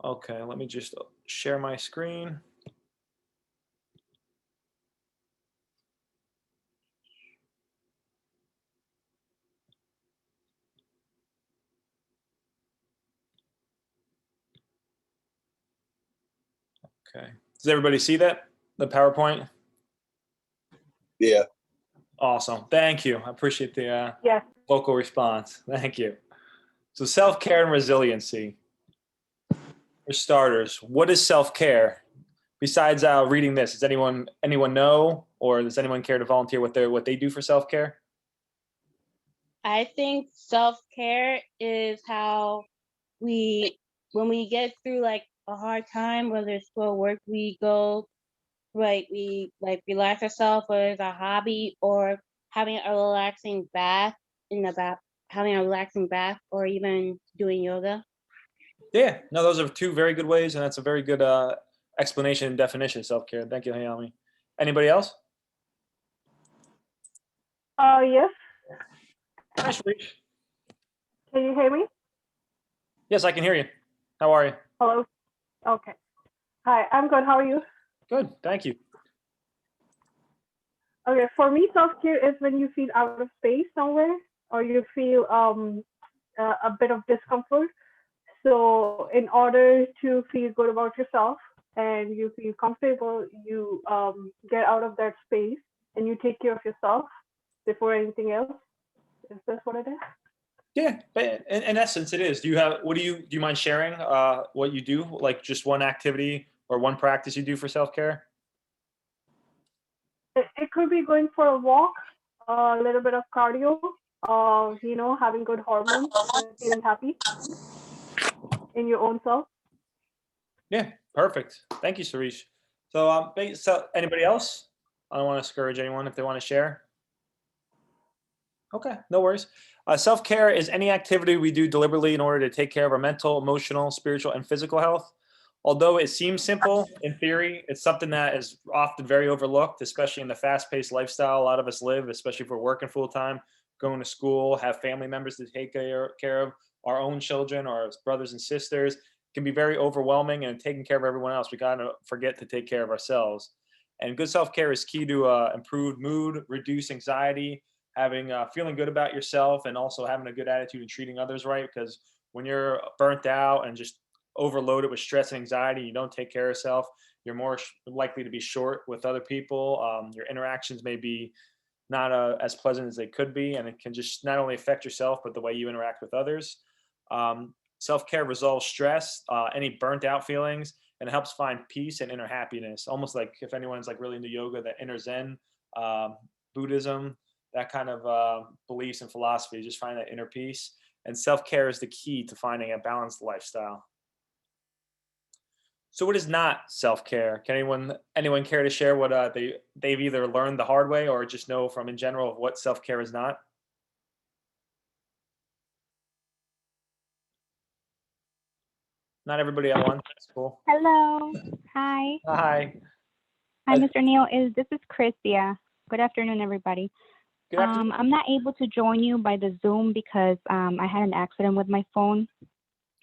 Okay, let me just share my screen. Okay. Does everybody see that? The PowerPoint? Yeah. Awesome. Thank you. I appreciate the Yes. vocal response. Thank you. So self-care and resiliency. For starters, what is self-care? Besides reading this, does anyone know, or does anyone care to volunteer what they do for self-care? I think self-care is how when we get through like a hard time, whether it's school or work, we go, like, we like relax ourselves, whether it's a hobby or having a relaxing bath in the bath, having a relaxing bath, or even doing yoga. Yeah, no, those are two very good ways, and that's a very good explanation and definition of self-care. Thank you, Hayami. Anybody else? Yes. Hi, Sharish. Can you hear me? Yes, I can hear you. How are you? Hello. Okay. Hi, I'm good. How are you? Good, thank you. Okay, for me, self-care is when you feel out of space somewhere, or you feel a bit of discomfort. So, in order to feel good about yourself and you feel comfortable, you get out of that space and you take care of yourself before anything else. Is this what it is? Yeah, but in essence, it is. Do you mind sharing what you do, like just one activity or one practice you do for self-care? It could be going for a walk, a little bit of cardio, having good hormones and feeling happy in your own self. Yeah, perfect. Thank you, Sarish. So, so anybody else? I don't want to discourage anyone if they want to share. Okay, no worries. Self-care is any activity we do deliberately in order to take care of our mental, emotional, spiritual, and physical health. Although it seems simple in theory, it's something that is often very overlooked, especially in the fast-paced lifestyle a lot of us live, especially if we're working full-time, going to school, have family members to take care of, our own children, our brothers and sisters. It can be very overwhelming, and taking care of everyone else, we gotta forget to take care of ourselves. And good self-care is key to improved mood, reduce anxiety, having feeling good about yourself, and also having a good attitude and treating others right. Because when you're burnt out and just overloaded with stress and anxiety, you don't take care of yourself, you're more likely to be short with other people. Your interactions may be not as pleasant as they could be, and it can just not only affect yourself but the way you interact with others. Self-care resolves stress, any burnt out feelings, and it helps find peace and inner happiness, almost like if anyone's like really into yoga, that inner zen, um, Buddhism, that kind of beliefs and philosophy, just find that inner peace. And self-care is the key to finding a balanced lifestyle. So what is not self-care? Can anyone care to share what they've either learned the hard way or just know from in general of what self-care is not? Not everybody at once. That's cool. Hello. Hi. Hi. Hi, Mr. Neil. This is Christia. Good afternoon, everybody. Good afternoon. I'm not able to join you by the Zoom because I had an accident with my phone,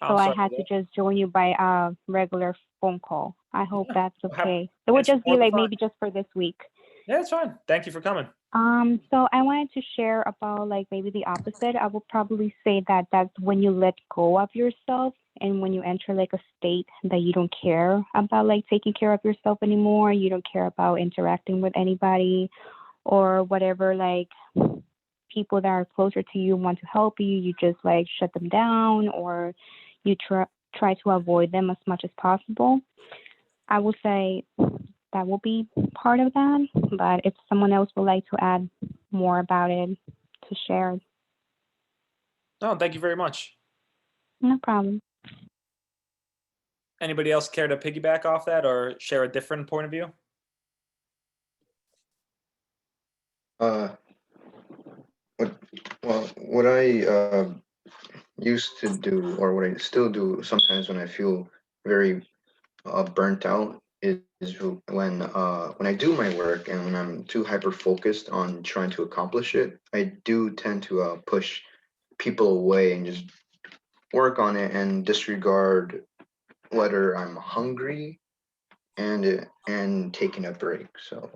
I'm so I sorry had for to that. just join you by a regular phone call. I hope Yeah. that's okay. It would It's just be more than like fine. maybe just for this week. Yeah, it's fine. Thank you for coming. So I wanted to share about like maybe the opposite. I would probably say that that's when you let go of yourself and when you enter like a state that you don't care about like taking care of yourself anymore. You don't care about interacting with anybody or whatever, like people that are closer to you want to help you, you just like shut them down or you try to avoid them as much as possible. I would say that will be part of that. But if someone else would like to add more about it, to share, No, thank you very much. no problem. Anybody else care to piggyback off that or share a different point of view? Uh, what, what I used to do, or what I still do sometimes when I feel very burnt out, is when I do my work and when I'm too hyper focused on trying to accomplish it, I do tend to push people away and just work on it and disregard whether I'm hungry and taking a break. So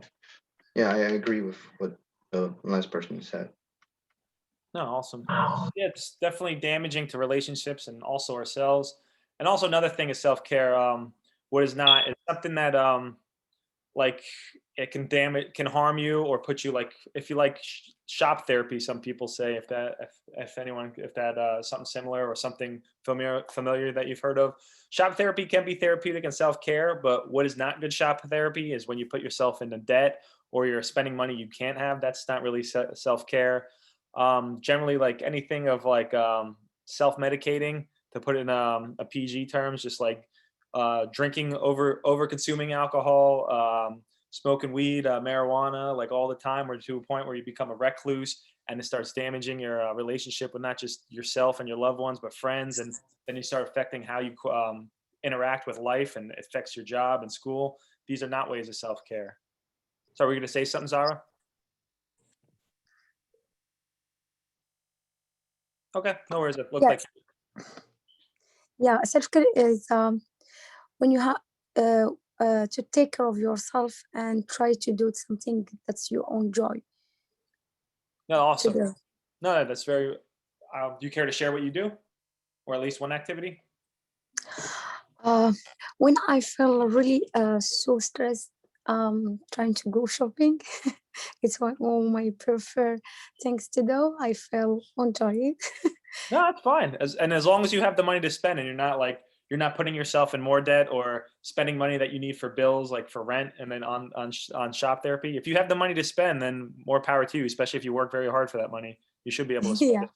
yeah, I agree with what the last person said. No, awesome. Yeah, it's definitely damaging to relationships and also ourselves. And also another thing is self-care. What is not is something that like it can damage, can harm you or put you like, if you like shop therapy, some people say, if anyone, if that something similar or something familiar that you've heard of. Shop therapy can be therapeutic and self-care, but what is not good shop therapy is when you put yourself into debt or you're spending money you can't have. That's not really self-care. Generally, like anything of like self-medicating, to put in a PG terms, just like drinking, over consuming alcohol, smoking weed, marijuana, like all the time, or to a point where you become a recluse and it starts damaging your relationship with not just yourself and your loved ones, but friends, and then you start affecting how you interact with life, and it affects your job and school. These are not ways of self-care. So, are we going to say something, Zara? Okay, no worries. It looked like Yes. Yeah, self-care is when you have to take care of yourself and try to do something that's you enjoy no, to awesome. do. No, that's very. Do you care to share what you do, or at least one activity? Uh, when I feel really so stressed, trying to go shopping, it's one of my preferred things to do. I feel enjoy. No, that's fine. As long as you have the money to spend, and you're not putting yourself in more debt or spending money that you need for bills, like for rent, and then on shop therapy. If you have the money to spend, then more power to you. Especially if you work very hard for that money, you should be able to spend Yeah. it.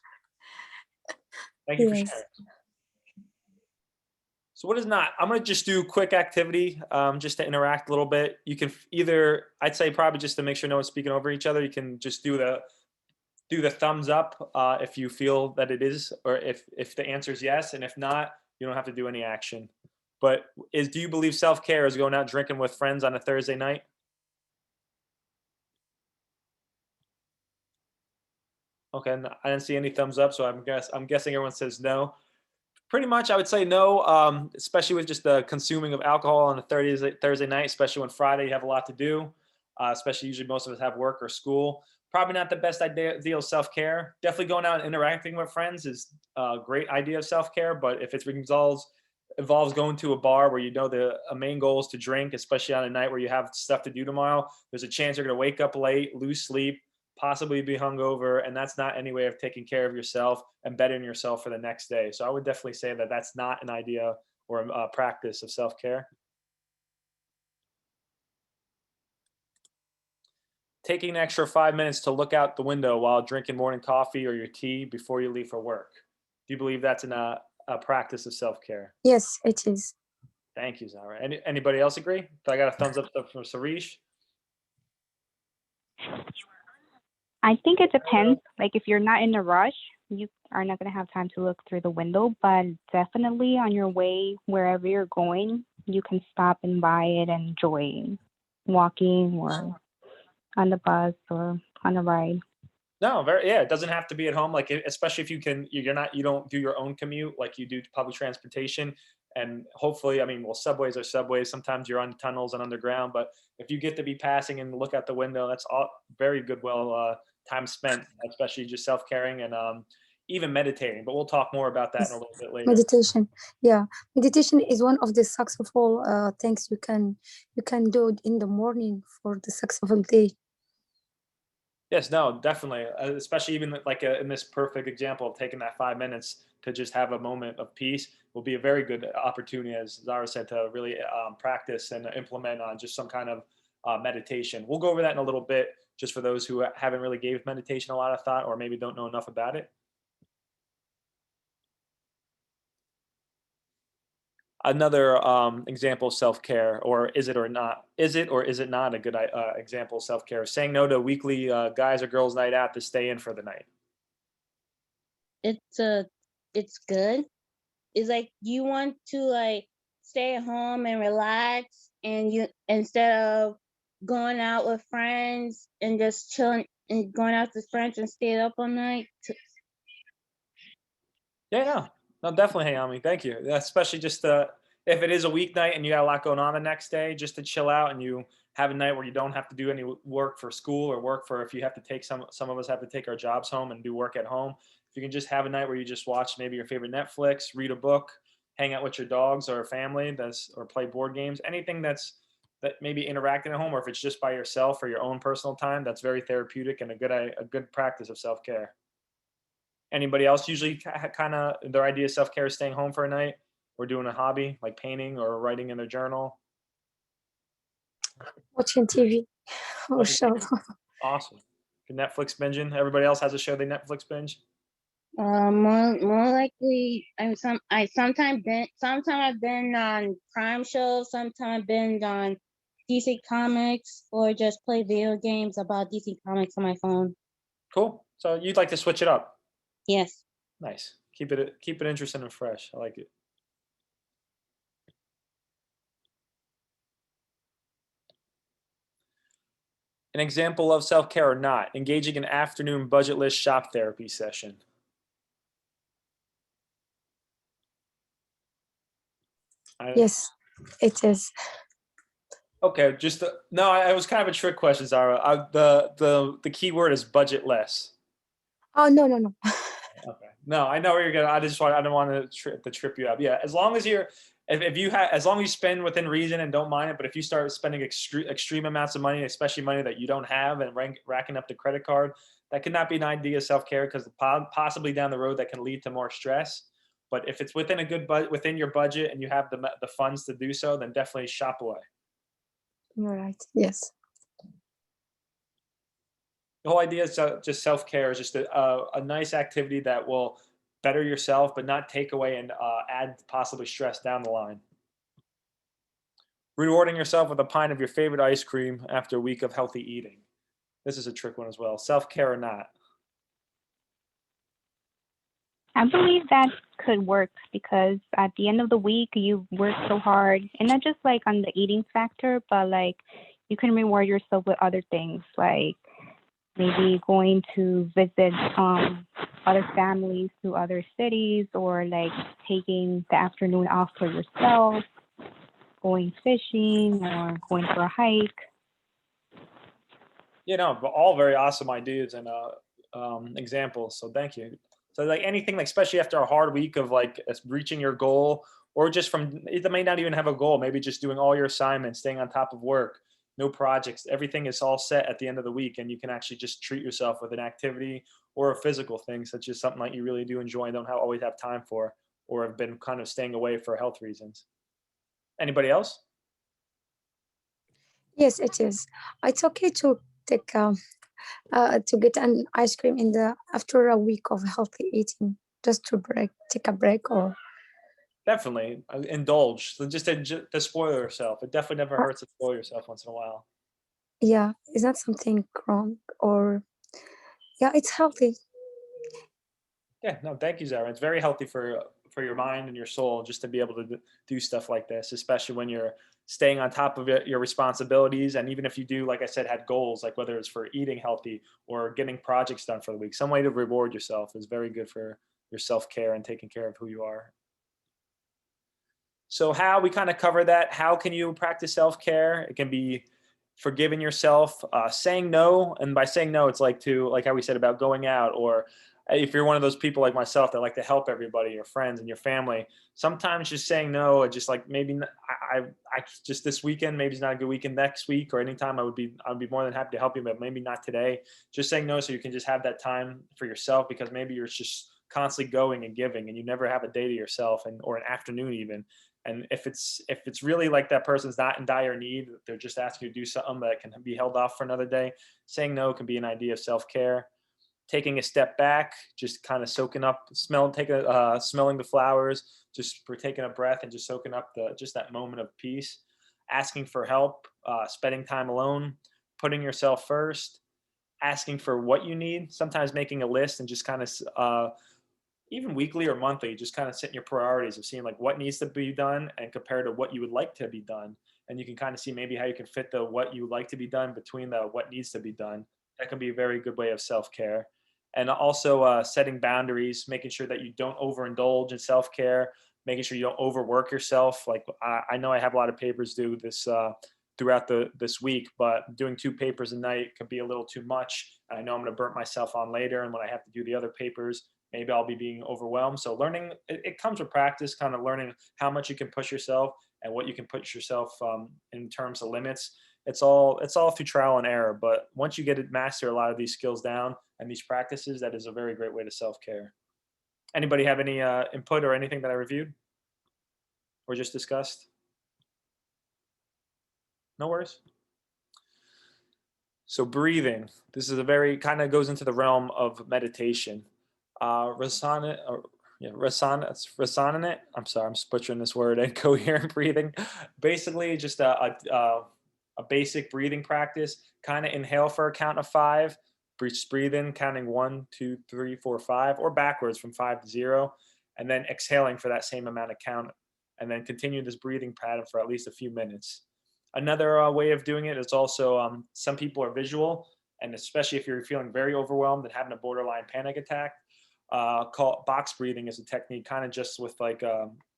Thank you for Yes. sharing. So what is not? I'm gonna just do quick activity, just to interact a little bit. You can either, I'd say probably just to make sure no one's speaking over each other. You can just do the thumbs up if you feel that it is, or if the answer is yes, and if not, you don't have to do any action. But do you believe self-care is going out drinking with friends on a Thursday night? Okay, I didn't see any thumbs up, so I'm guessing everyone says no. Pretty much, I would say no, especially with just the consuming of alcohol on a Thursday night, especially when Friday you have a lot to do, especially usually most of us have work or school. Probably not the best idea of self-care. Definitely going out and interacting with friends is a great idea of self-care, but if it involves going to a bar where you know the main goal is to drink, especially on a night where you have stuff to do tomorrow, there's a chance you're going to wake up late, lose sleep, possibly be hungover, and that's not any way of taking care of yourself and bettering yourself for the next day. So I would definitely say that that's not an idea or a practice of self-care. Taking an extra 5 minutes to look out the window while drinking morning coffee or your tea before you leave for work. Do you believe that's a practice of self-care? Yes, it is. Thank you, Zara. Anybody else agree? I got a thumbs up from Sarish. I think it depends. Like if you're not in a rush, you are not going to have time to look through the window, but definitely on your way wherever you're going, you can stop and buy it and enjoy walking or on the bus or on a ride. No, yeah. It doesn't have to be at home. Like especially if you don't do your own commute like you do public transportation. And hopefully, I mean, well, subways are subways. Sometimes you're on tunnels and underground, but if you get to be passing and look out the window, that's all very good. Time spent, especially just self-caring and even meditating. But we'll talk more about that in a little bit later. Meditation. Yeah, meditation is one of the successful things you can do in the morning for the successful day. Yes, no, definitely. Especially even like in this perfect example of taking that 5 minutes to just have a moment of peace will be a very good opportunity, as Zara said, to really practice and implement on just some kind of meditation. We'll go over that in a little bit, just for those who haven't really gave meditation a lot of thought or maybe don't know enough about it. Another example of self-care, or is it or not? Is it or is it not a good example of self-care? Saying no to a weekly guys or girls night out to stay in for the night. It's good. It's like you want to like stay at home and relax, and you, instead of going out with friends and just chilling and going out with friends and staying up all night. Yeah, no, definitely, Hayami. Thank you. Especially just If it is a weeknight and you got a lot going on the next day, just to chill out and you have a night where you don't have to do any work for school or work for if you have to take some of us have to take our jobs home and do work at home. If you can just have a night where you just watch maybe your favorite Netflix, read a book, hang out with your dogs or family, that's or play board games, anything that maybe interacting at home, or if it's just by yourself or your own personal time, that's very therapeutic and a good practice of self care. Anybody else usually kind of their idea of self care is staying home for a night or doing a hobby like painting or writing in their journal? Watching TV or Watching show. Awesome. Good Netflix binging. Everybody else has a show they Netflix binge. More likely, I sometimes I've been on crime shows, sometimes I've been on DC Comics, or just play video games about DC Comics on my phone. Cool. So you'd like to switch it up. Yes. Nice. Keep it interesting and fresh. I like it. An example of self care or not: engaging in afternoon budgetless shop therapy session. Yes, it is. Okay, just no. It was kind of a trick question, Zara. The key word is budgetless. Oh, no, no, no. Okay. No, I know where you're going. I don't want to trip you up. Yeah, as long as you're, if you have, as long as you spend within reason and don't mind it. But if you start spending extreme amounts of money, especially money that you don't have, and racking up the credit card, that could not be an idea of self care, because possibly down the road that can lead to more stress. But if it's within a good within your budget and you have the funds to do so, then definitely shop away. You're right. Yes. The whole idea is just self care is just a nice activity that will better yourself, but not take away and add possibly stress down the line. Rewarding yourself with a pint of your favorite ice cream after a week of healthy eating. This is a trick one as well. Self care or not. I believe that could work because at the end of the week, you work so hard, and not just like on the eating factor, but like you can reward yourself with other things, like maybe going to visit other families to other cities, or like taking the afternoon off for yourself, going fishing, or going for a hike. You know, but all very awesome ideas and examples. So thank you. So like anything, like especially after a hard week of like reaching your goal, or just from it may not even have a goal, maybe just doing all your assignments, staying on top of work, no projects, everything is all set at the end of the week, and you can actually just treat yourself with an activity or a physical thing, such as something that you really do enjoy and don't always have time for, or have been kind of staying away for health reasons. Anybody else? Yes, it is. It's okay to take to get an ice cream in the after a week of healthy eating, just to take a break, or Definitely indulge. So just to spoil yourself. It definitely never uh, hurts to spoil yourself once in a while. yeah, it's not something wrong, or yeah, it's healthy. Yeah, no, thank you, Zara. It's very healthy for your mind and your soul just to be able to do stuff like this, especially when you're staying on top of your responsibilities. And even if you do, like I said, had goals, like whether it's for eating healthy or getting projects done for the week, some way to reward yourself is very good for your self care and taking care of who you are. So how we kind of cover that. How can you practice self-care? It can be forgiving yourself, saying no. And by saying no, it's like how we said about going out, or if you're one of those people like myself that like to help everybody, your friends and your family, sometimes just saying no, and just like maybe I just this weekend, maybe it's not a good weekend next week, or anytime I'd be more than happy to help you, but maybe not today. Just saying no so you can just have that time for yourself, because maybe you're just constantly going and giving and you never have a day to yourself, and or an afternoon even. And if it's really like that person's not in dire need, they're just asking you to do something that can be held off for another day, saying no can be an idea of self-care. Taking a step back, just kind of soaking up, smelling the flowers, just for taking a breath and just soaking up just that moment of peace. Asking for help, spending time alone, putting yourself first, asking for what you need, sometimes making a list and just kind of even weekly or monthly, just kind of setting your priorities of seeing like what needs to be done and compared to what you would like to be done. And you can kind of see maybe how you can fit the what you like to be done between the what needs to be done. That can be a very good way of self-care. And also setting boundaries, making sure that you don't overindulge in self-care, making sure you don't overwork yourself. Like I know I have a lot of papers due throughout this week, but doing 2 papers a night could be a little too much. And I know I'm going to burn myself on later. And when I have to do the other papers, maybe I'll be being overwhelmed. So learning, it comes with practice, kind of learning how much you can push yourself and what you can push yourself in terms of limits. It's all through trial and error. But once you get to master a lot of these skills down and these practices, that is a very great way to self-care. Anybody have any input or anything that I reviewed or just discussed? No worries. So breathing, this is a very kind of goes into the realm of meditation. Resonant, or yeah, resonant. I'm sorry, I'm butchering this word. And coherent breathing, basically just a basic breathing practice. Kind of inhale for a count of 5, breathe in, counting 1, 2, 3, 4, 5, or backwards from 5 to 0, and then exhaling for that same amount of count, and then continue this breathing pattern for at least a few minutes. Another way of doing it is also some people are visual, and especially if you're feeling very overwhelmed and having a borderline panic attack, call box breathing is a technique, kind of just with like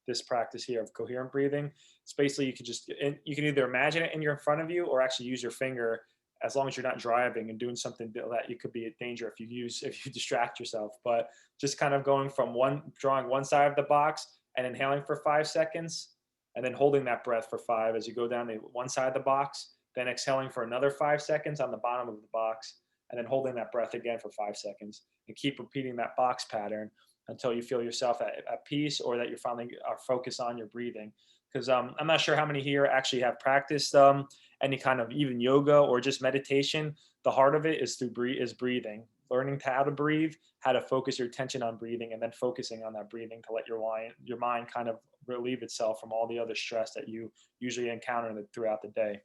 this practice here of coherent breathing. It's basically you can either imagine it in front of you or actually use your finger, as long as you're not driving and doing something that you could be at danger if you distract yourself. But just kind of going from drawing one side of the box and inhaling for 5 seconds, and then holding that breath for 5 as you go down the one side of the box, then exhaling for another 5 seconds on the bottom of the box, and then holding that breath again for 5 seconds, and keep repeating that box pattern until you feel yourself at peace, or that you're finally are focused on your breathing. Because I'm not sure how many here actually have practiced any kind of even yoga or just meditation. The heart of it is breathing, learning how to breathe, how to focus your attention on breathing, and then focusing on that breathing to let your mind kind of relieve itself from all the other stress that you usually encounter throughout the day.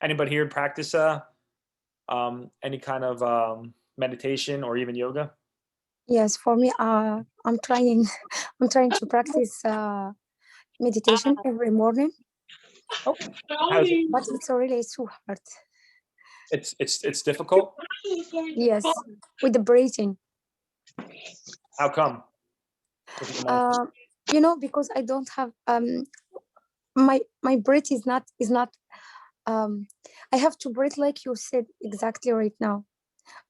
Anybody here practice any kind of meditation or even yoga? Yes, for me, I'm trying. I'm trying to practice meditation every morning, How's it? but it's really too hard. It's difficult. Yes, with the breathing. How come? If you don't mind. Because I don't have my breath is not I have to breathe like you said exactly right now.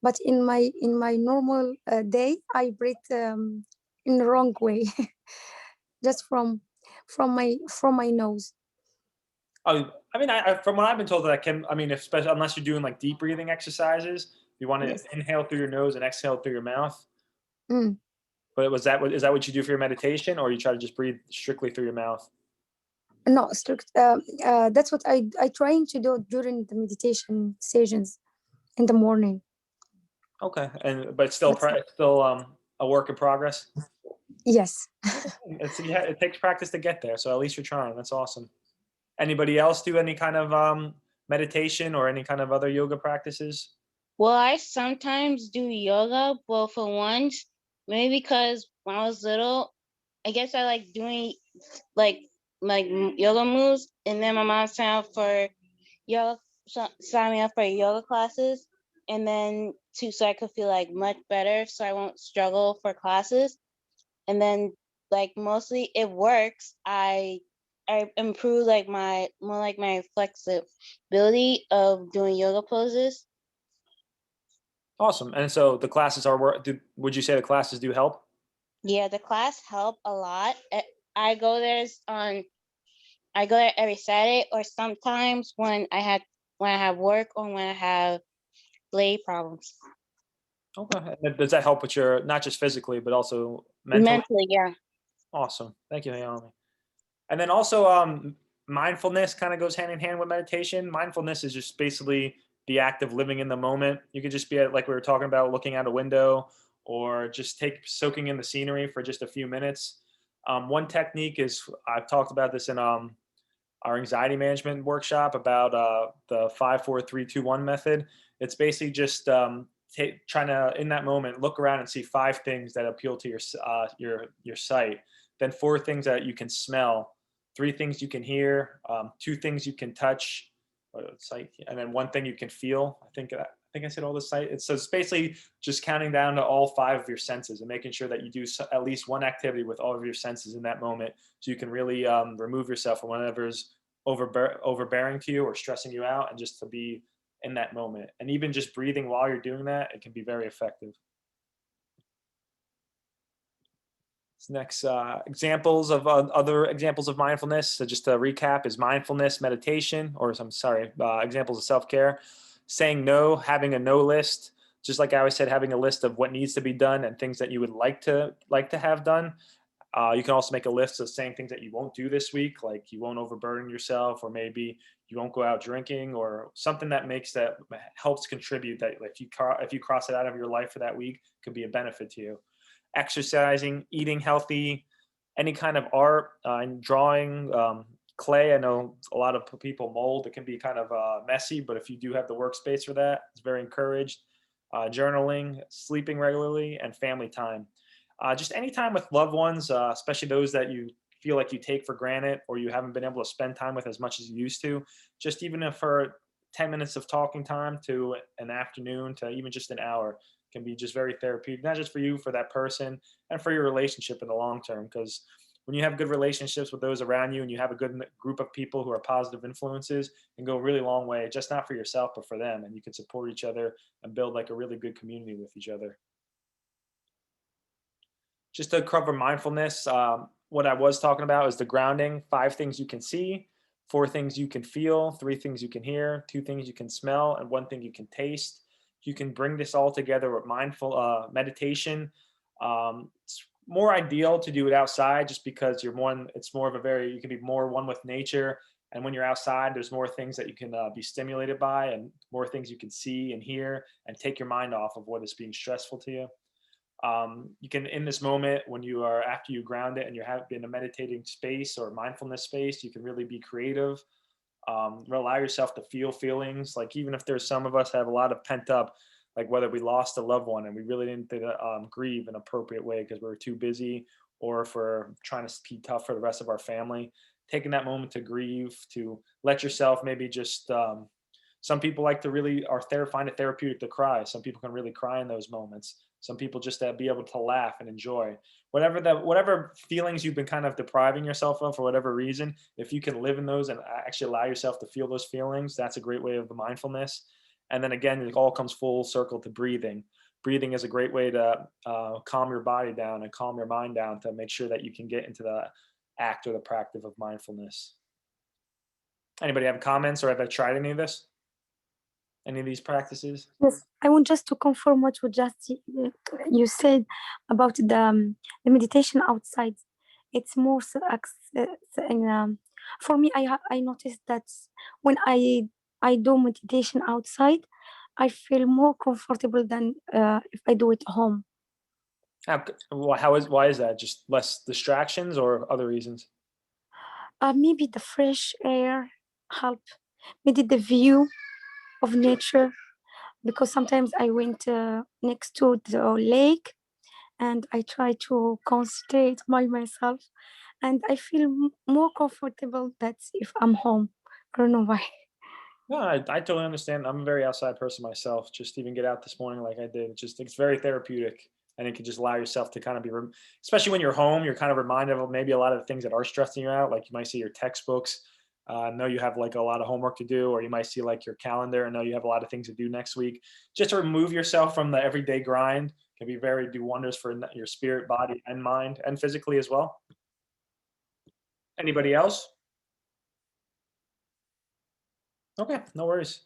But in my normal day, I breathe in the wrong way, just from my nose. Oh, I mean, from what I've been told, that can. I mean, especially unless you're doing like deep breathing exercises, you want to Yes. inhale through your nose and exhale through your mouth. Mm. But is that what you do for your meditation, or you try to just breathe strictly through your mouth? No, strict. That's what I trying to do during the meditation sessions in the morning. Okay, but still, But a work in progress. yes. It takes practice to get there, so at least you're trying. That's awesome. Anybody else do any kind of meditation or any kind of other yoga practices? Well, I sometimes do yoga, but for once, maybe because when I was little, I guess I like doing like yoga moves, and then my mom signed me up for yoga classes, and then so I could feel like much better, so I won't struggle for classes, and then like mostly it works. I improve like my flexibility of doing yoga poses. Awesome. And so the classes would you say the classes do help? Yeah, the class help a lot. I go there on I go there every Saturday, or sometimes when I have work or when I have blade problems. Okay. And does that help with your, not just physically, but also mentally? Mentally, yeah. Awesome. Thank you, Naomi. And then also, mindfulness kind of goes hand in hand with meditation. Mindfulness is just basically the act of living in the moment. You could just be like we were talking about, looking out a window, or just soaking in the scenery for just a few minutes. One technique is, I've talked about this in our anxiety management workshop, about the 5-4-3-2-1 method. It's basically just trying to, in that moment, look around and see 5 things that appeal to your sight, then 4 things that you can smell, 3 things you can hear, 2 things you can touch, sight, and then 1 thing you can feel. I think think I said all the sight. So it's basically just counting down to all 5 of your senses and making sure that you do at least one activity with all of your senses in that moment, so you can really remove yourself from whatever's overbearing to you or stressing you out, and just to be in that moment. And even just breathing while you're doing that, it can be very effective. Next, examples of other examples of mindfulness. So just to recap, is mindfulness meditation, or I'm sorry, examples of self-care. Saying no, having a no list. Just like I always said, having a list of what needs to be done and things that you would like to have done. You can also make a list of saying things that you won't do this week, like you won't overburden yourself, or maybe you won't go out drinking, or something that helps contribute, that if you cross it out of your life for that week, could be a benefit to you. Exercising, eating healthy, any kind of art, and drawing, clay. I know a lot of people mold. It can be kind of messy, but if you do have the workspace for that, it's very encouraged. Journaling, sleeping regularly, and family time. Just any time with loved ones, especially those that you feel like you take for granted or you haven't been able to spend time with as much as you used to. Just even if for 10 minutes of talking time to an afternoon to even just an hour can be just very therapeutic, not just for you, for that person, and for your relationship in the long term. Because when you have good relationships with those around you and you have a good group of people who are positive influences, it can go a really long way, just not for yourself, but for them. And you can support each other and build like a really good community with each other. Just to cover mindfulness, what I was talking about is the grounding: 5 things you can see, 4 things you can feel, 3 things you can hear, 2 things you can smell, and 1 thing you can taste. You can bring this all together with mindful meditation. It's more ideal to do it outside, just because it's more of you can be more one with nature. And when you're outside, there's more things that you can be stimulated by, and more things you can see and hear, and take your mind off of what is being stressful to you. You can, in this moment, when you are, after you ground it and you have been in a meditating space or mindfulness space, you can really be creative. Allow yourself to feel feelings. Like, even if there's some of us have a lot of pent up, like whether we lost a loved one and we really didn't grieve in an appropriate way because we were too busy, or if we're trying to be tough for the rest of our family, taking that moment to grieve, to let yourself maybe just, some people like to really find it therapeutic to cry. Some people can really cry in those moments. Some people just be able to laugh and enjoy whatever feelings you've been kind of depriving yourself of for whatever reason. If you can live in those and actually allow yourself to feel those feelings, that's a great way of the mindfulness. And then again, it all comes full circle to breathing. Breathing is a great way to calm your body down and calm your mind down, to make sure that you can get into the act or the practice of mindfulness. Anybody have comments, or have I tried any of this? Any of these practices? Yes, I want just to confirm what you said about the meditation outside. It's more for me. I noticed that when I do meditation outside, I feel more comfortable than if I do it at home. Why is that? Just less distractions or other reasons? Maybe the fresh air help. Maybe the view of nature, because sometimes I went next to the lake and I try to concentrate by myself, and I feel more comfortable that if I'm home. I don't know why. No, I totally understand. I'm a very outside person myself. Just even get out this morning like I did, it's very therapeutic, and it can just allow yourself to kind of especially when you're home, you're kind of reminded of maybe a lot of the things that are stressing you out. Like, you might see your textbooks, know you have like a lot of homework to do, or you might see like your calendar and know you have a lot of things to do next week. Just to remove yourself from the everyday grind can do wonders for your spirit, body, and mind, and physically as well. Anybody else? Okay, no worries.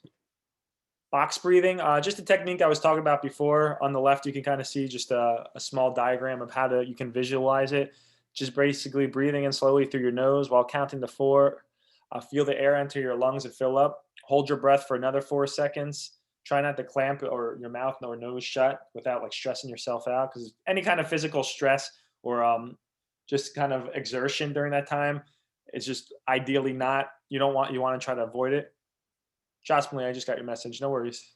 Box breathing, just a technique I was talking about before. On the left, you can kind of see just a small diagram of you can visualize it. Just basically breathing in slowly through your nose while counting to 4. Feel the air enter your lungs and fill up. Hold your breath for another 4 seconds. Try not to clamp or your mouth or nose shut without like stressing yourself out, because any kind of physical stress or just kind of exertion during that time, it's just ideally not, you want to try to avoid it. Jasmine, I just got your message. No worries.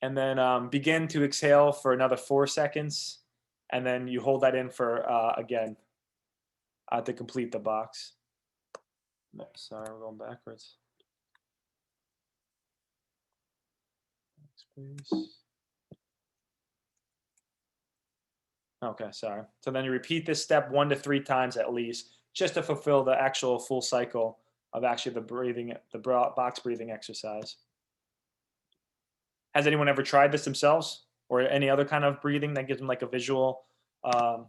And then begin to exhale for another 4 seconds. And then you hold that in for, again, to complete the box. No, sorry, we're going backwards. Space. Okay, sorry. So then you repeat this step 1 to 3 times at least, just to fulfill the actual full cycle of actually the breathing, the box breathing exercise. Has anyone ever tried this themselves, or any other kind of breathing that gives them like a visual,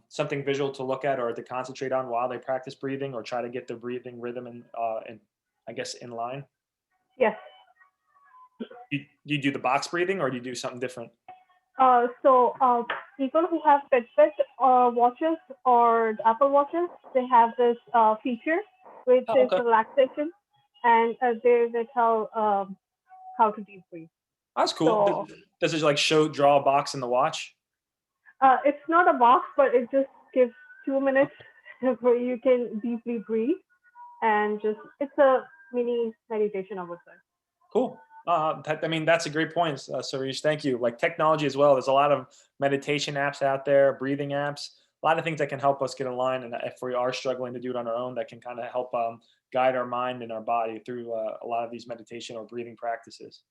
something visual to look at or to concentrate on while they practice breathing, or try to get their breathing rhythm and I guess in line? Yes. You do the box breathing, or do you do something different? So people who have Fitbit watches or the Apple watches, they have this feature which Oh, is okay. relaxation, and they tell how to deep breathe. That's cool. So Does it like draw a box in the watch? it's not a box, but it just gives 2 minutes where you can deeply breathe, and just it's a mini meditation, I would say. Cool. I mean, that's a great point, Sarish. Thank you. Like technology as well. There's a lot of meditation apps out there, breathing apps, a lot of things that can help us get in line. And if we are struggling to do it on our own, that can kind of help guide our mind and our body through a lot of these meditation or breathing practices.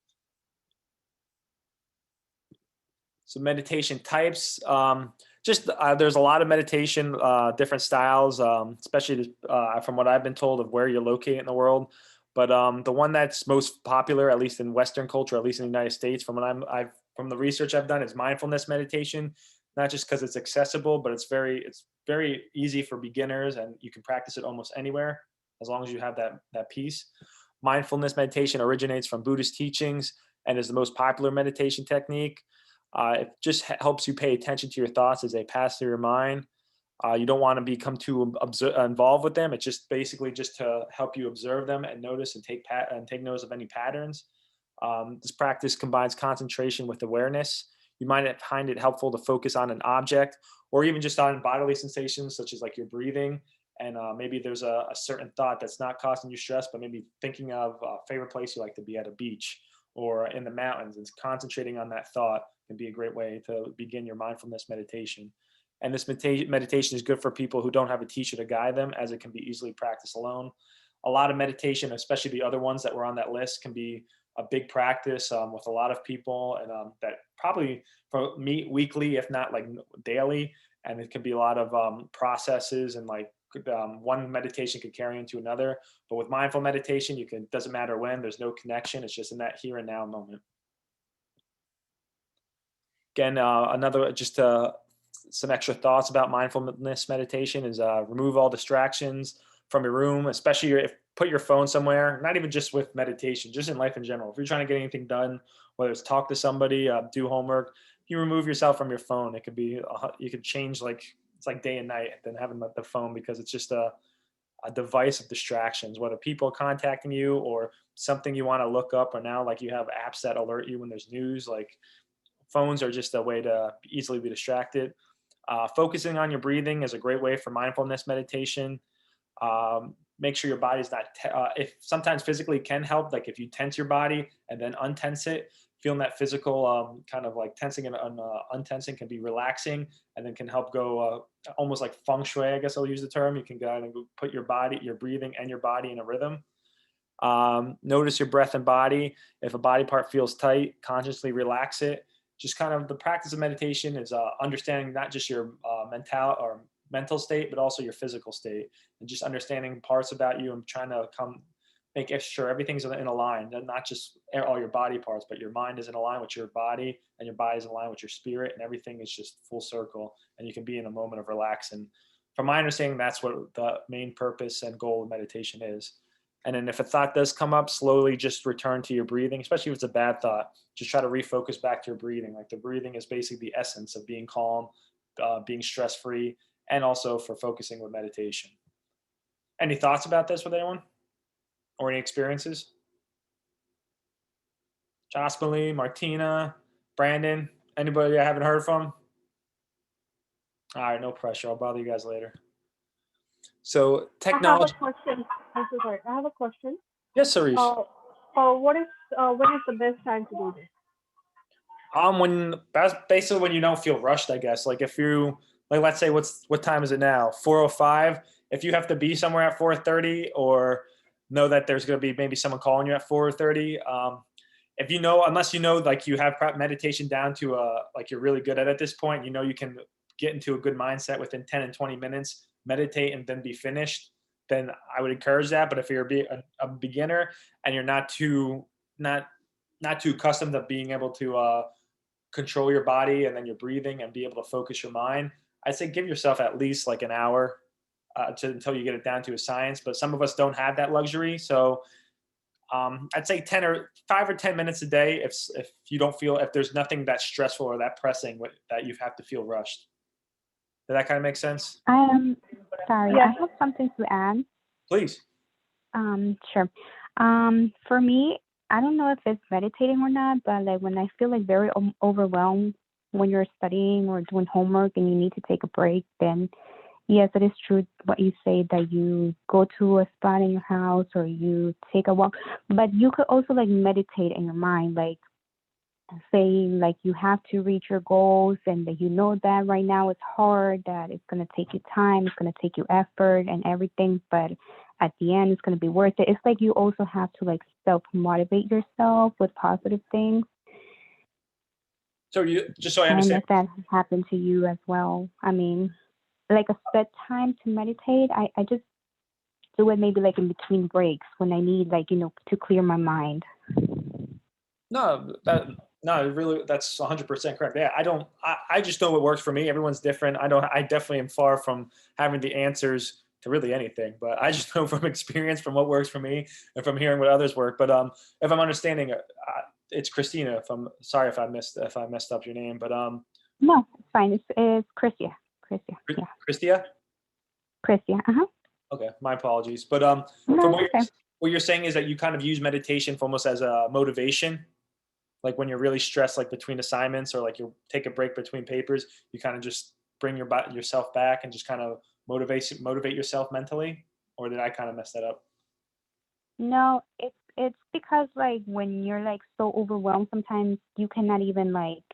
So meditation types, there's a lot of meditation, different styles, especially from what I've been told of where you're located in the world. But the one that's most popular, at least in Western culture, at least in the United States, from the research I've done, is mindfulness meditation. Not just because it's accessible, but it's very easy for beginners, and you can practice it almost anywhere as long as you have that piece. Mindfulness meditation originates from Buddhist teachings and is the most popular meditation technique. It just helps you pay attention to your thoughts as they pass through your mind. You don't want to become too involved with them. It's just basically just to help you observe them and notice and take notice of any patterns. This practice combines concentration with awareness. You might find it helpful to focus on an object or even just on bodily sensations such as like your breathing. And maybe there's a certain thought that's not causing you stress, but maybe thinking of a favorite place you like to be at a beach or in the mountains, and concentrating on that thought can be a great way to begin your mindfulness meditation. And this meditation is good for people who don't have a teacher to guide them, as it can be easily practiced alone. A lot of meditation, especially the other ones that were on that list, can be a big practice with a lot of people, and that probably meet weekly, if not like daily. And it can be a lot of processes, and like one meditation could carry into another. But with mindful meditation, doesn't matter when, there's no connection. It's just in that here and now moment. Again, some extra thoughts about mindfulness meditation is remove all distractions from your room, especially if put your phone somewhere, not even just with meditation, just in life in general. If you're trying to get anything done, whether it's talk to somebody, do homework, you remove yourself from your phone. It could be, you could change it's like day and night than having the phone, because it's just a device of distractions, whether people contacting you or something you want to look up, or now like you have apps that alert you when there's news. Like phones are just a way to easily be distracted. Focusing on your breathing is a great way for mindfulness meditation. Make sure your body's not, if sometimes physically can help, like if you tense your body and then untense it, feeling that physical kind of like tensing and untensing can be relaxing, and then can help go almost like feng shui, I guess I'll use the term. You can go and put your breathing and your body in a rhythm. Notice your breath and body. If a body part feels tight, consciously relax it. Just kind of the practice of meditation is understanding not just your mental state, but also your physical state, and just understanding parts about you and trying to make sure everything's in a line, and not just all your body parts, but your mind is in a line with your body, and your body is in line with your spirit, and everything is just full circle, and you can be in a moment of relax. And from my understanding, that's what the main purpose and goal of meditation is. And then if a thought does come up, slowly just return to your breathing, especially if it's a bad thought. Just try to refocus back to your breathing. Like the breathing is basically the essence of being calm, being stress-free, and also for focusing with meditation. Any thoughts about this with anyone? Or any experiences? Jasmine, Martina, Brandon, anybody I haven't heard from? All right, no pressure. I'll bother you guys later. So technology. I have a question. I'm so sorry. I have a question. Yes, Sarish. When is the best time to do this? Basically when you don't feel rushed, I guess. Like if you, like, let's say what time is it now? 4:05. If you have to be somewhere at 4:30, or know that there's going to be maybe someone calling you at 4:30, if you know, unless you know, like you have meditation down to like you're really good at this point, you know, you can get into a good mindset within 10 and 20 minutes, meditate and then be finished, then I would encourage that. But if you're a beginner and you're not too accustomed to being able to control your body and then your breathing and be able to focus your mind, I'd say give yourself at least like an hour until you get it down to a science. But some of us don't have that luxury, so I'd say 10 or 5 or 10 minutes a day. If you don't feel, if there's nothing that stressful or that pressing that you have to feel rushed. Did that kind of make sense? I am sorry. Yeah. I have something to add. Please. Sure. For me, I don't know if it's meditating or not, but like when I feel like very overwhelmed when you're studying or doing homework and you need to take a break, then yes, it is true what you say that you go to a spot in your house or you take a walk, but you could also like meditate in your mind, like saying like you have to reach your goals and that you know that right now it's hard, that it's going to take you time, it's going to take you effort and everything, but at the end it's going to be worth it. It's like you also have to like self-motivate yourself with positive things. So you, just so I And understand, if that has happened to you as well, I mean, like a set time to meditate, I just do it maybe like in between breaks when I need like, to clear my mind. no, really, that's 100% correct. Yeah, I just know what works for me. Everyone's different. I definitely am far from having the answers to really anything, but I just know from experience, from what works for me and from hearing what others work. But if I'm understanding, it's Christina. Sorry if I messed up your name, but No, it's fine. It's Christia. Yeah. Christia? Christia. Okay, my apologies. But No, from it's okay. what you're saying is that you kind of use meditation for almost as a motivation, like when you're really stressed, like between assignments or like you take a break between papers, you kind of just bring yourself back and just kind of motivate yourself mentally. Or did I kind of mess that up? No, it's because like when you're like so overwhelmed, sometimes you cannot even like,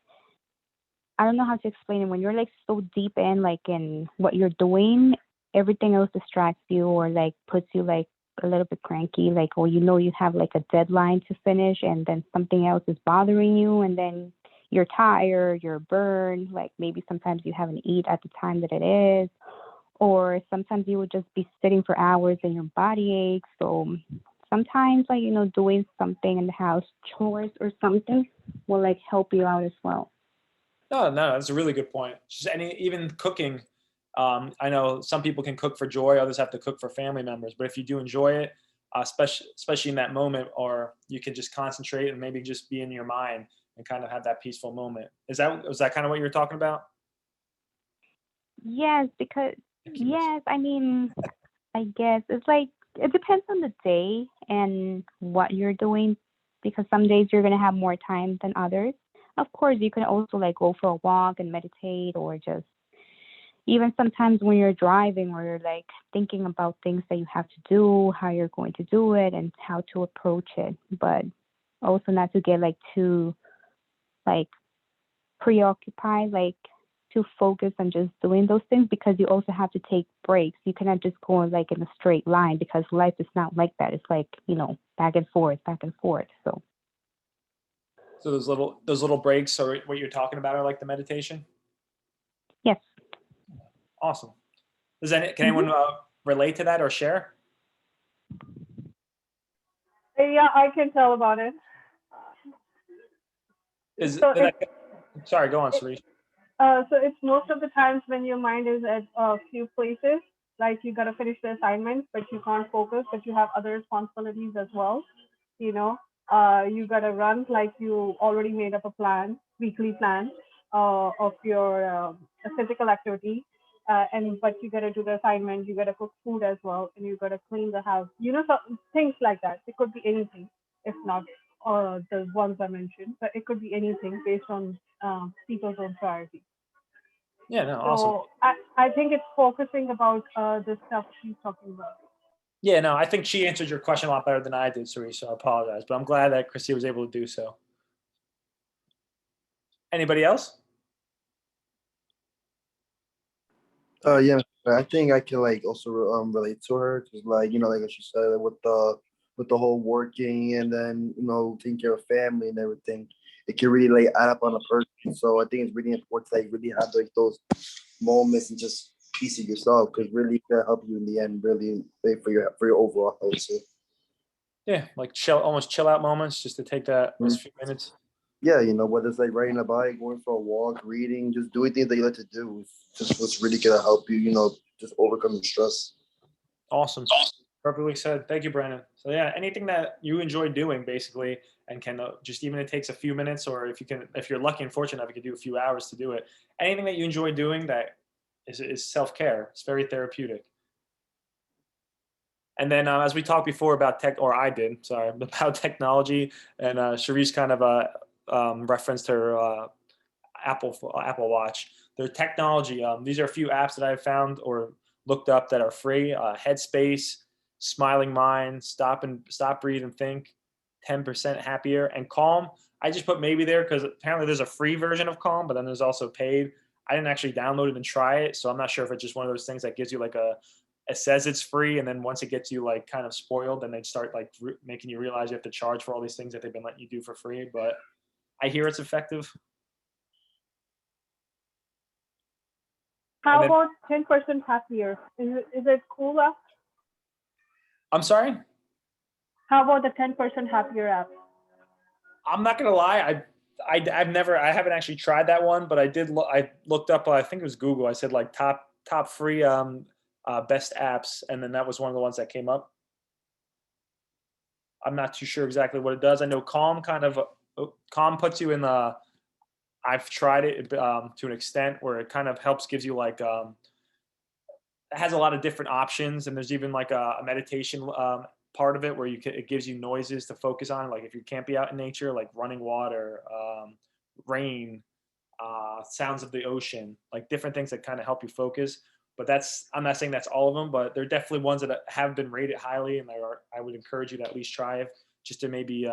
I don't know how to explain it. When you're like so deep in like in what you're doing, everything else distracts you or like puts you like a little bit cranky, like, or you have like a deadline to finish and then something else is bothering you and then you're tired, you're burned, like maybe sometimes you haven't eaten at the time that it is, or sometimes you would just be sitting for hours and your body aches. So sometimes like, doing something in the house, chores or something will like help you out as well. No, that's a really good point. Just even cooking. I know some people can cook for joy, others have to cook for family members. But if you do enjoy it, especially in that moment, or you can just concentrate and maybe just be in your mind and kind of have that peaceful moment. Was that kind of what you were talking about? Yes, because Thank you, Miss. I mean, I guess it's like it depends on the day and what you're doing because some days you're gonna have more time than others. Of course, you can also like go for a walk and meditate or just even sometimes when you're driving or you're like thinking about things that you have to do, how you're going to do it and how to approach it. But also not to get like too like preoccupied, like to focus on just doing those things because you also have to take breaks. You cannot just go like in a straight line because life is not like that. It's like, back and forth, back and forth. So So those little breaks are what you're talking about, are like the meditation. yes. Awesome. Can anyone relate to that or share? Yeah, I can tell about it. So Sorry, go on, Suresh. So it's most of the times when your mind is at a few places, like you gotta finish the assignment, but you can't focus, but you have other responsibilities as well. You know, you gotta run like you already made up a plan, weekly plan of your physical activity, and but you gotta do the assignment, you gotta cook food as well, and you gotta clean the house. So, things like that. It could be anything, if not the ones I mentioned, but it could be anything based on people's own priorities. Yeah, no, awesome. So I think it's focusing about the stuff she's talking about. Yeah, no, I think she answered your question a lot better than I did, Suresh, so I apologize. But I'm glad that Christy was able to do so. Anybody else? Yeah, I think I can like also relate to her because like like what she said with the with the whole working and then taking care of family and everything, it can really like add up on a person. So I think it's really important to like really have like those moments and just peace of yourself, because really it's gonna help you in the end, really like, for your overall health. So Yeah, like almost chill out moments, just to take those few minutes. yeah, whether it's like riding a bike, going for a walk, reading, just doing things that you like to do, is just what's really gonna help you, just overcome your stress. Awesome. Perfectly said. Thank you, Brandon. So yeah, anything that you enjoy doing basically, and can just even it takes a few minutes, or if you're lucky and fortunate enough, you can do a few hours to do it. Anything that you enjoy doing that is self care. It's very therapeutic. And then as we talked before about tech, or I did, sorry, about technology, and Sharice kind of referenced her Apple Watch. Their technology. These are a few apps that I've found or looked up that are free. Headspace, Smiling Mind, Stop, Breathe, and Think, 10% Happier, and Calm. I just put maybe there because apparently there's a free version of Calm, but then there's also paid. I didn't actually download it and try it, so I'm not sure if it's just one of those things that gives you like it says it's free, and then once it gets you like kind of spoiled, then they start like making you realize you have to charge for all these things that they've been letting you do for free. But I hear it's effective. How And then, about 10% happier? Is it cool app? I'm sorry, How about the 10% happier app? I'm not gonna lie. I haven't actually tried that one, but I did. I looked up. I think it was Google. I said like top free best apps, and then that was one of the ones that came up. I'm not too sure exactly what it does. I know Calm puts you in the. I've tried it to an extent where it kind of helps, gives you like it has a lot of different options, and there's even like a meditation part of it where it gives you noises to focus on, like if you can't be out in nature, like running water, rain, sounds of the ocean, like different things that kind of help you focus. But I'm not saying that's all of them, but they're definitely ones that have been rated highly, and I would encourage you to at least try it, just to maybe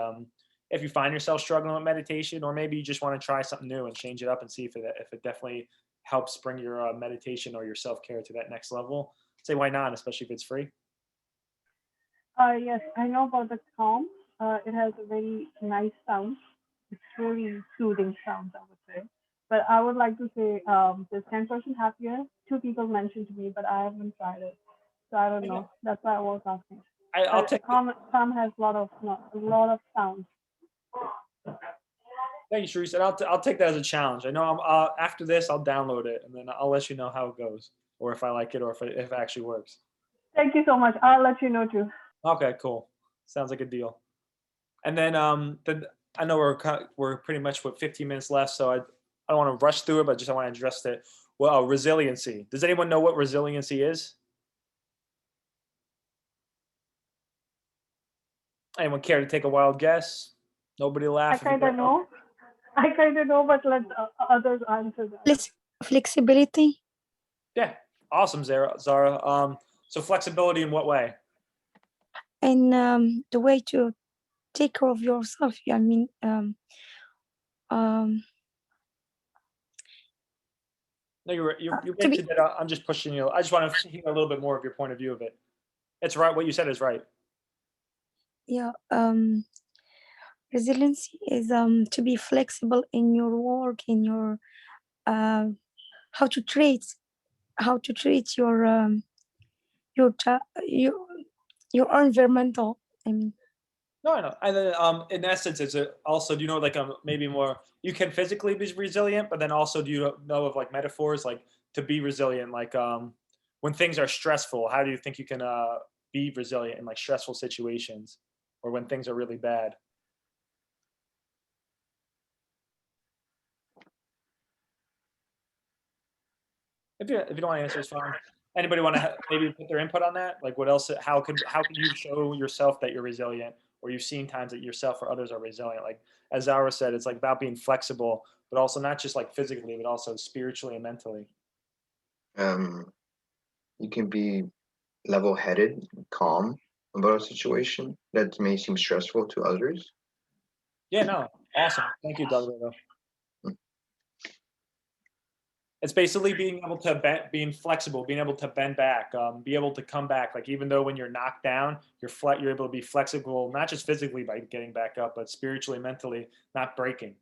if you find yourself struggling with meditation, or maybe you just want to try something new and change it up and see if it definitely helps bring your meditation or your self-care to that next level. Say why not, especially if it's free. Yes, I know about the Calm. It has a very nice sound. It's really soothing sound, I would say. But I would like to say the 10% happier. Two people mentioned to me, but I haven't tried it, so I don't know. That's why I was asking. I'll But take Calm has a lot of sound. Thank you, Sharice, and I'll take that as a challenge. I know after this I'll download it, and then I'll let you know how it goes, or if I like it, or if it actually works. Thank you so much. I'll let you know too. Okay, cool. Sounds like a deal. And then I know we're pretty much with 15 minutes left, so I don't want to rush through it, but I want to address it. Well, resiliency. Does anyone know what resiliency is? Anyone care to take a wild guess? Nobody laugh. I if you kind of don't know. I kind of know, but let others answer that. Flexibility. Yeah, awesome, Zara. So flexibility in what way? And the way to take care of yourself. I mean, um, No, you to mentioned be, it. I'm just pushing you. I just want to hear a little bit more of your point of view of it. It's right. What you said is right. yeah. Resiliency is to be flexible in your work, in your uh, how to treat your your environmental. I mean, No, I know. And then, in essence, it's also, do you know, like, maybe more, you can physically be resilient, but then also, do you know of like metaphors, like to be resilient, like, when things are stressful, how do you think you can, be resilient in like stressful situations, or when things are really bad? If you don't want to answer, it's fine. Anybody want to maybe put their input on that? Like, what else? How can you show yourself that you're resilient, or you've seen times that yourself or others are resilient? Like as Zara said, it's like about being flexible, but also not just like physically, but also spiritually and mentally. Um, you can be level-headed, calm about a situation that may seem stressful to others. Yeah, no, awesome. Thank you, Doug. It's basically being able to being flexible, being able to bend back, be able to come back. Like even though when you're knocked down, you're able to be flexible, not just physically by getting back up, but spiritually, mentally, not breaking,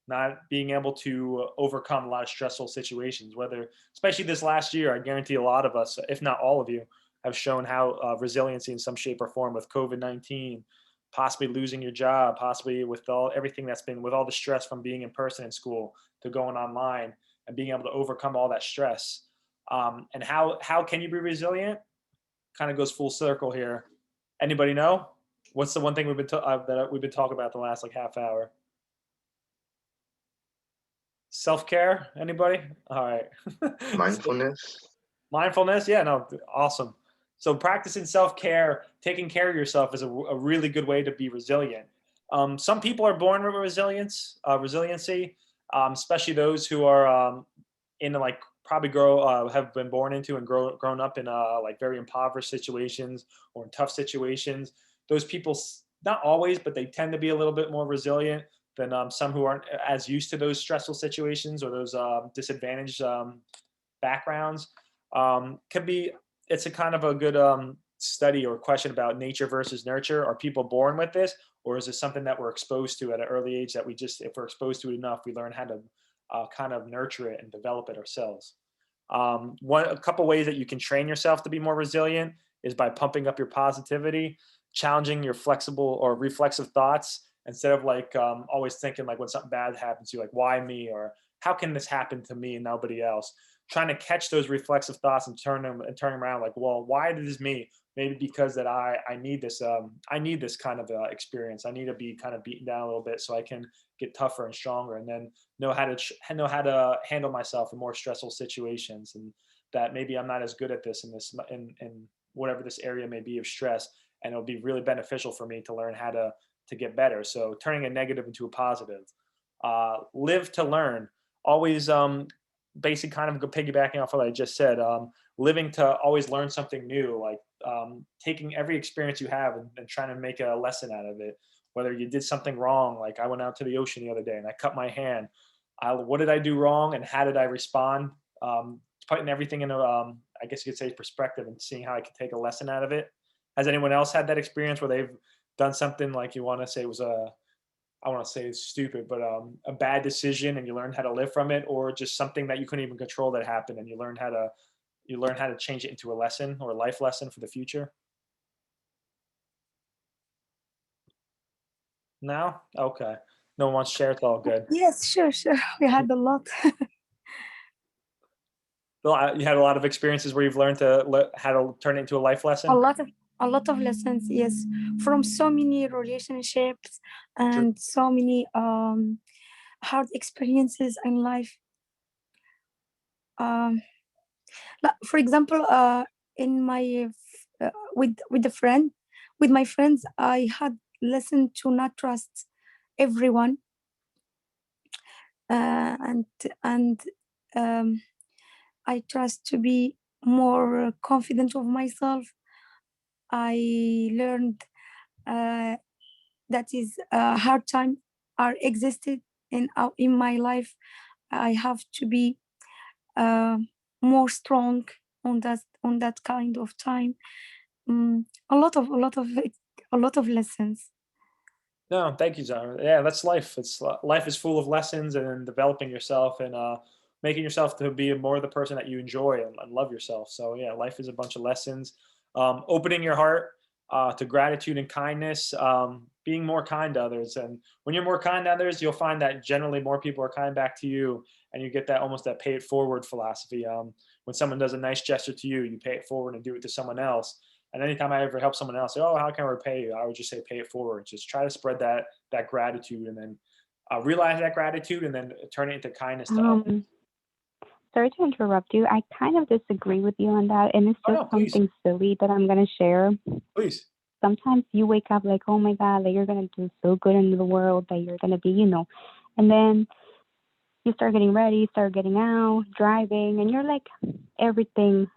not being able to overcome a lot of stressful situations. Whether, especially this last year, I guarantee a lot of us, if not all of you, have shown how resiliency in some shape or form with COVID-19, possibly losing your job, possibly with everything that's been with all the stress from being in person in school to going online and being able to overcome all that stress. And how can you be resilient? Kind of goes full circle here. Anybody know? What's the one thing that we've been talking about the last like half hour? Self-care. Anybody? All right. Mindfulness. Mindfulness. Yeah. No. Awesome. So practicing self-care, taking care of yourself is a really good way to be resilient. Some people are born with resiliency, especially those who are in like probably have been born into and grown up in like very impoverished situations or in tough situations. Those people, not always, but they tend to be a little bit more resilient than some who aren't as used to those stressful situations or those disadvantaged backgrounds. Could be it's a kind of a good study or question about nature versus nurture. Are people born with this, or is it something that we're exposed to at an early age that if we're exposed to it enough, we learn how to kind of nurture it and develop it ourselves? A couple ways that you can train yourself to be more resilient is by pumping up your positivity, challenging your flexible or reflexive thoughts instead of like always thinking like when something bad happens to you, like why me or how can this happen to me and nobody else? Trying to catch those reflexive thoughts and turn them around like, well, why did this me? Maybe because that I need this kind of experience. I need to be kind of beaten down a little bit so I can get tougher and stronger, and then know how to handle myself in more stressful situations, and that maybe I'm not as good at this in whatever this area may be of stress, and it'll be really beneficial for me to learn how to get better. So turning a negative into a positive. Live to learn. Always basic kind of piggybacking off what I just said. Living to always learn something new, like taking every experience you have and trying to make a lesson out of it. Whether you did something wrong, like I went out to the ocean the other day and I cut my hand. What did I do wrong and how did I respond? Putting everything in I guess you could say perspective and seeing how I could take a lesson out of it. Has anyone else had that experience where they've done something like you want to say was I want to say it's stupid, but a bad decision and you learned how to live from it, or just something that you couldn't even control that happened and you learn how to change it into a lesson or a life lesson for the future? No? Okay. No one wants to share. It's all good. Yes, sure. We had a lot. Well, you had a lot of experiences where you've learned how to turn it into a life lesson. A lot of lessons, yes, from so many relationships and so many hard experiences in life. For example, in my with a friend, with my friends, I had lesson to not trust everyone, and I trust to be more confident of myself. I learned that is a hard time are existed in my life. I have to be uh, more strong on that kind of time. A lot of lessons. No, thank you, Zara. Yeah, that's life. Life is full of lessons and developing yourself and making yourself to be more the person that you enjoy and love yourself. So yeah, life is a bunch of lessons. Opening your heart to gratitude and kindness, being more kind to others. And when you're more kind to others, you'll find that generally more people are kind back to you, and you get that almost that pay it forward philosophy. When someone does a nice gesture to you, you pay it forward and do it to someone else. And anytime I ever help someone else, say, "Oh, how can I repay you?" I would just say, "Pay it forward." Just try to spread that gratitude, and then realize that gratitude, and then turn it into kindness to others. Sorry to interrupt you. I kind of disagree with you on that, and it's Oh, just no, please. something silly that I'm gonna share. Please. Sometimes you wake up like, oh my God, like you're gonna do so good in the world, that you're gonna be, and then you start getting ready, start getting out, driving, and you're like, everything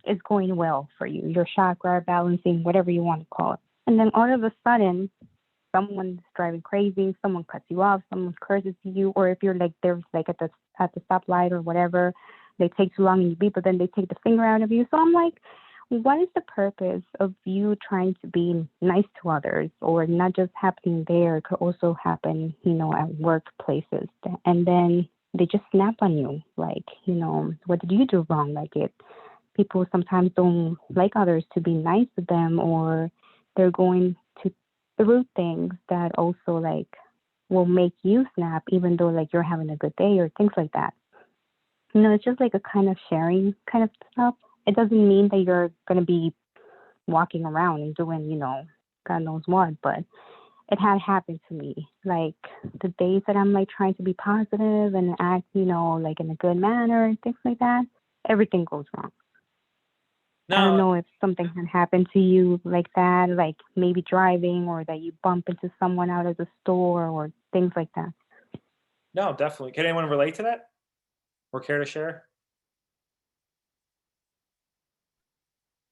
is going well for you. Your chakra balancing, whatever you want to call it. And then all of a sudden, someone's driving crazy, someone cuts you off, someone curses you, or if you're like there's like at the stoplight or whatever, they take too long and you beat, but then they take the finger out of you. So I'm like, what is the purpose of you trying to be nice to others, or not just happening there, it could also happen, at workplaces. And then they just snap on you. Like, what did you do wrong? Like people sometimes don't like others to be nice to them, or they're going to through things that also like will make you snap, even though like you're having a good day or things like that. It's just like a kind of sharing kind of stuff. It doesn't mean that you're going to be walking around and doing, God knows what, but it had happened to me. Like the days that I'm like trying to be positive and act, like in a good manner and things like that, everything goes wrong. I don't No, know if something had happened to you like that, like maybe driving, or that you bump into someone out of the store or things like that. no, definitely. Can anyone relate to that or care to share?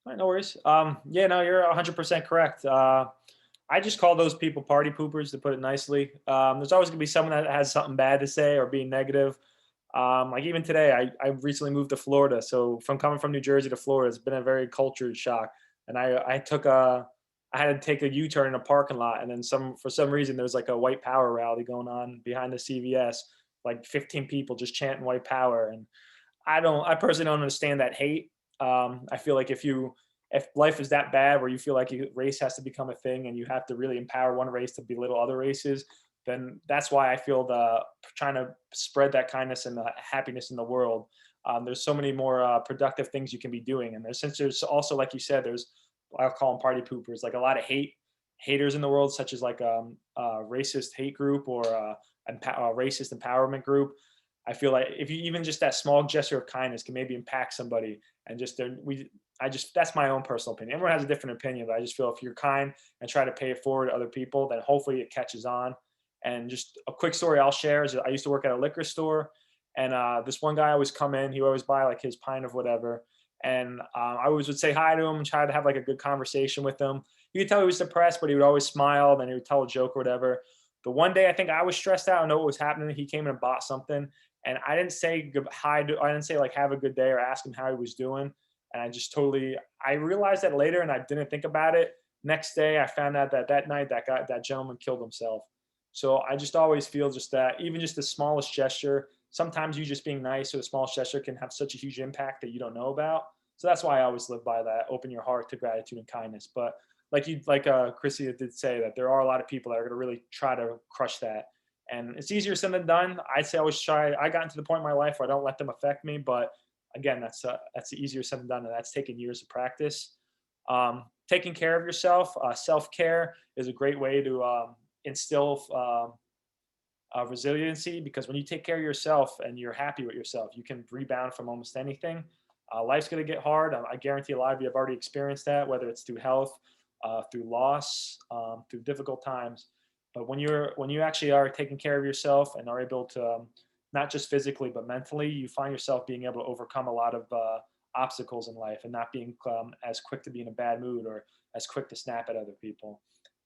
All right, no worries. Yeah, no, you're 100% correct. I just call those people party poopers, to put it nicely. There's always gonna be someone that has something bad to say or being negative. Like even today, I recently moved to Florida, so from coming from New Jersey to Florida, it's been a very cultured shock. And I had to take a U-turn in a parking lot, and then for some reason there's like a white power rally going on behind the CVS, like 15 people just chanting white power, and I personally don't understand that hate. I feel like if life is that bad where you feel like race has to become a thing and you have to really empower one race to belittle other races, then that's why I feel the trying to spread that kindness and the happiness in the world. There's so many more productive things you can be doing, and since there's also, like you said, there's, I'll call them party poopers, like a lot of haters in the world, such as like a racist hate group or a racist empowerment group. I feel like if you even just that small gesture of kindness can maybe impact somebody, and that's my own personal opinion. Everyone has a different opinion, but I just feel if you're kind and try to pay it forward to other people, then hopefully it catches on. And just a quick story I'll share is I used to work at a liquor store, and this one guy always come in. He would always buy like his pint of whatever, and I always would say hi to him and try to have like a good conversation with him. You could tell he was depressed, but he would always smile. Then he would tell a joke or whatever. The one day I think I was stressed out. I know what was happening. He came in and bought something, and I didn't say hi. I didn't say like have a good day or ask him how he was doing. And I realized that later, and I didn't think about it. Next day, I found out that night that gentleman killed himself. So I just always feel just that even just the smallest gesture, sometimes you just being nice or the smallest gesture can have such a huge impact that you don't know about. So that's why I always live by that. Open your heart to gratitude and kindness. But like Chrissy did say, that there are a lot of people that are going to really try to crush that. And it's easier said than done. I'd say always try. I gotten to the point in my life where I don't let them affect me. But again, that's easier said than done, and that's taken years of practice. Taking care of yourself, self-care is a great way to instill resiliency, because when you take care of yourself and you're happy with yourself, you can rebound from almost anything. Life's going to get hard. I guarantee a lot of you have already experienced that, whether it's through health, through loss, through difficult times. But when you actually are taking care of yourself and are able to, not just physically but mentally, you find yourself being able to overcome a lot of obstacles in life and not being as quick to be in a bad mood or as quick to snap at other people.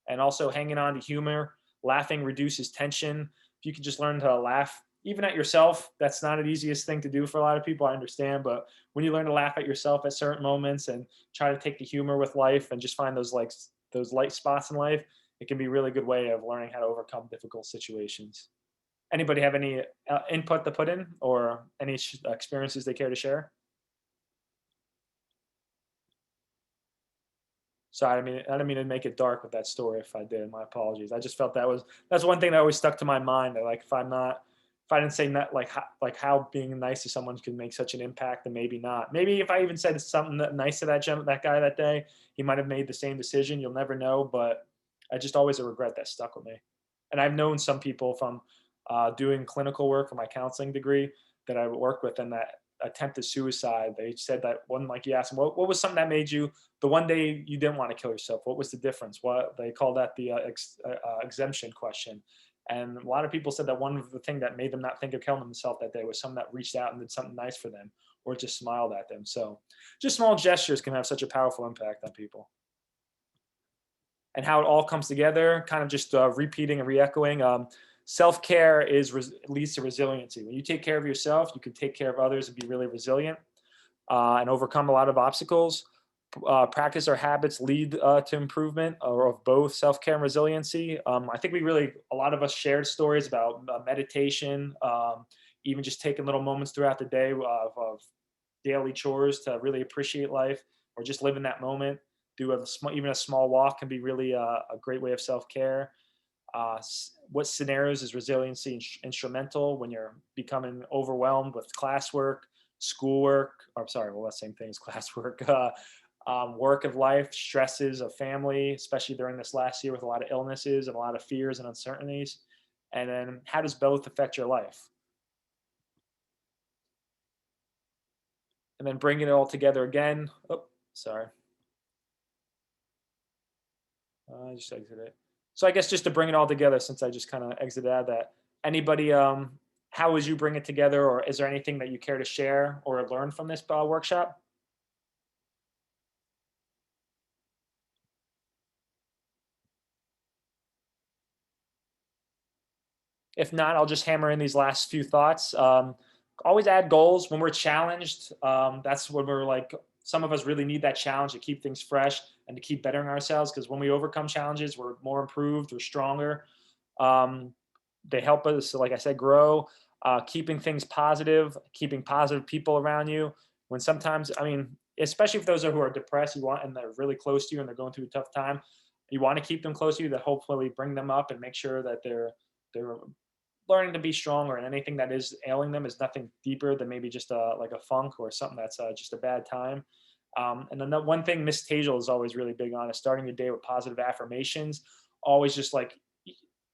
And also hanging on to humor. Laughing reduces tension. If you can just learn to laugh even at yourself, that's not the easiest thing to do for a lot of people, I understand. But when you learn to laugh at yourself at certain moments and try to take the humor with life and just find those light spots in life, it can be a really good way of learning how to overcome difficult situations. Anybody have any input to put in, or any experiences they care to share? Sorry, I didn't mean to make it dark with that story. If I did, my apologies. I just felt that's one thing that always stuck to my mind. That like if I didn't say not like how being nice to someone can make such an impact, then maybe not. Maybe if I even said something nice to that guy that day, he might have made the same decision. You'll never know. But I just always a regret that stuck with me. And I've known some people from doing clinical work for my counseling degree that I worked with, and that attempted suicide. They said that one, like you asked them, what was something that made you, the one day you didn't want to kill yourself? What was the difference? What they call that the exemption question. And a lot of people said that one of the things that made them not think of killing themselves that day was someone that reached out and did something nice for them or just smiled at them. So just small gestures can have such a powerful impact on people. And how it all comes together, kind of just repeating and re-echoing. self-care leads to resiliency. When you take care of yourself, you can take care of others and be really resilient and overcome a lot of obstacles. Practice or habits lead to improvement of both self-care and resiliency. I think a lot of us shared stories about meditation, even just taking little moments throughout the day of daily chores to really appreciate life or just live in that moment. Even a small walk can be really a great way of self-care. What scenarios is resiliency instrumental when you're becoming overwhelmed with classwork, schoolwork, or sorry, well, that's the same thing as classwork, work of life, stresses of family, especially during this last year with a lot of illnesses and a lot of fears and uncertainties. And then how does both affect your life? And then bringing it all together again. Oh, sorry. I just exited. So I guess just to bring it all together, since I just kind of exited out of that, anybody, how would you bring it together, or is there anything that you care to share or learn from this workshop? If not, I'll just hammer in these last few thoughts. Always add goals when we're challenged. That's when we're like, some of us really need that challenge to keep things fresh and to keep bettering ourselves, because when we overcome challenges, we're more improved, we're stronger. They help us, like I said, grow, keeping things positive, keeping positive people around you. When sometimes, I mean, especially if those are who are depressed, and they're really close to you and they're going through a tough time, you want to keep them close to you to hopefully bring them up and make sure that they're learning to be stronger, and anything that is ailing them is nothing deeper than maybe just like a funk or something that's just a bad time. And then the one thing Miss Tajel is always really big on is starting your day with positive affirmations. Always just like,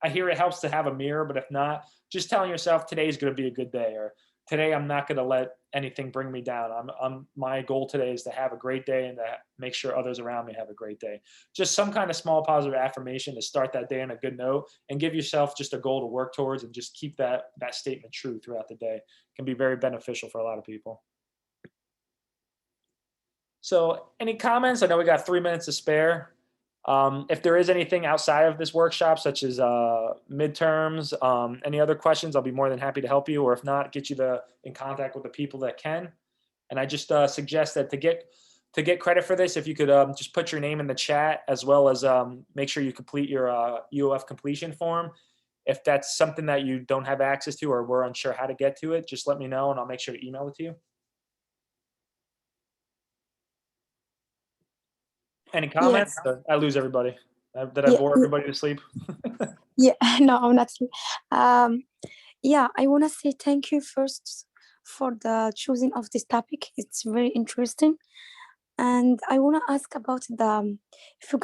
I hear it helps to have a mirror, but if not, just telling yourself today's going to be a good day, or today I'm not going to let anything bring me down. My goal today is to have a great day and to make sure others around me have a great day. Just some kind of small positive affirmation to start that day on a good note, and give yourself just a goal to work towards, and just keep that statement true throughout the day. It can be very beneficial for a lot of people. So any comments? I know we got 3 minutes to spare. If there is anything outside of this workshop, such as midterms, any other questions, I'll be more than happy to help you. Or if not, get you in contact with the people that can. And I just suggest that to get credit for this, if you could just put your name in the chat, as well as make sure you complete your UOF completion form. If that's something that you don't have access to, or we're unsure how to get to it, just let me know and I'll make sure to email it to you. Any comments? Yes. I lose everybody. Did I bore everybody to sleep? Yeah, no, I'm not. Yeah, I want to say thank you first for the choosing of this topic. It's very interesting. And I want to ask about if you